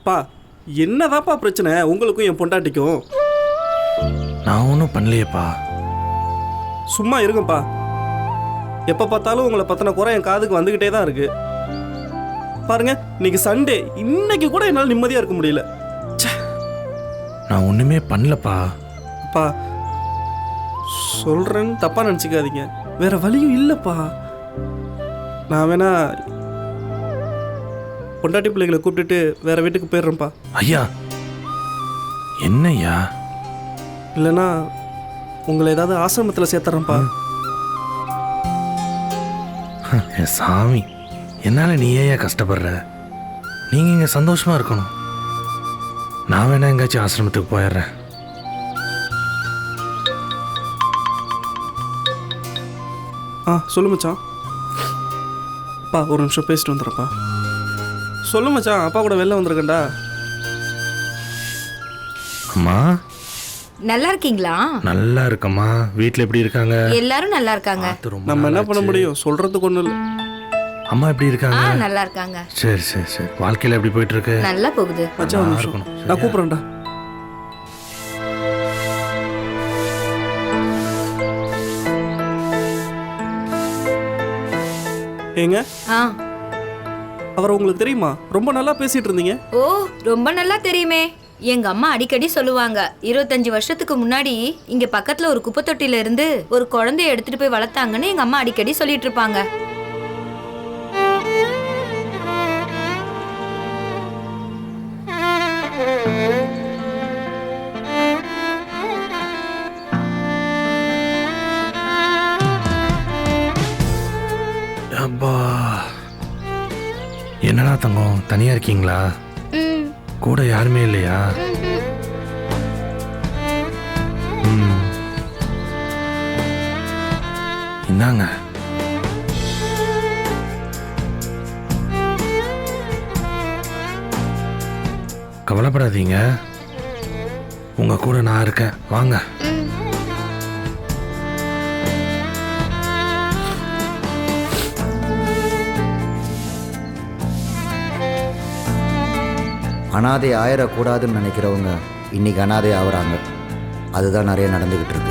பா என்னதாப்பா பிரச்சனை உங்களுக்கும் என் பொண்டாட்டிக்கும்? நான் ஒன்றும் பண்ணலையேப்பா. சும்மா இருங்கப்பா. எப்போ பார்த்தாலும் உங்களை பற்றின குறை என் காதுக்கு வந்துக்கிட்டே தான் இருக்கு. பாருங்க, இன்னைக்கு சண்டே, இன்னைக்கு கூட என்னால் நிம்மதியாக இருக்க முடியல. நான் ஒன்றுமே பண்ணலப்பா. அப்பா சொல்கிறேன்னு தப்பாக நினச்சிக்காதீங்க, வேற வழியும் இல்லைப்பா. நான் வேணா பொண்டாட்டி பிள்ளைகளை கூப்பிட்டுட்டு வேற வீட்டுக்கு போயிடுறேன்ப்பா. ஐயா என்னய்யா? இல்லைன்னா உங்களை ஏதாவது ஆசிரமத்தில் சேர்த்துறேன்ப்பா. என் சாமி, என்னால் நீ ஏன் கஷ்டப்படுற? நீங்கள் இங்கே சந்தோஷமாக இருக்கணும். நான் வேணா எங்கேயாச்சும் ஆசிரமத்துக்கு போயிடுறேன். சொல்லு மச்சான். அப்பா ஒரு நிமிஷம் பேசிட்டு வந்துடுறப்பா. சொல்லு மச்சான், அப்பா கூட வெளில வந்திருக்கேன்டா. அம்மா நல்லா இருக்கீங்களா? நல்லா இருக்கம்மா. வீட்டில் எப்படி இருக்காங்க? எல்லாரும் நல்லா இருக்காங்க. நம்ம என்ன பண்ண முடியும், சொல்றதுக்கு ஒன்றும் இல்லை. அம்மா எப்படி இருக்காங்க? நல்லா இருக்காங்க. சரி சரி சரி. வாழ்க்கையில் எப்படி போயிட்டு இருக்கு? நல்லா போகுது. மச்சான் ஒரு நிமிஷம், நான் கூப்பிட்றேன்டா. ஏங்க, அவர் உங்களுக்கு தெரியுமா? ரொம்ப நல்லா பேசிட்டு இருந்தீங்க. ஓ, ரொம்ப நல்லா தெரியுமே. எங்க அம்மா அடிக்கடி சொல்லுவாங்க, 25 வருஷத்துக்கு முன்னாடி இங்க பக்கத்துல ஒரு குப்பை தொட்டில இருந்து ஒரு குழந்தைய எடுத்துட்டு போய் வளர்த்தாங்கன்னு எங்க அம்மா அடிக்கடி சொல்லிட்டு இருப்பாங்க. அப்பா, என்னடா தங்கம், தனியா இருக்கீங்களா? கூட யாருமே இல்லையா? இந்தாங்க. கவலைப்படாதீங்க, உங்க கூட நான் இருக்கேன். வாங்க. அனாதை ஆயிடக்கூடாதுன்னு நினைக்கிறவங்க இன்னைக்கு அனாதை ஆகுறாங்க. அதுதான் நிறைய நடந்துக்கிட்டு இருக்கு.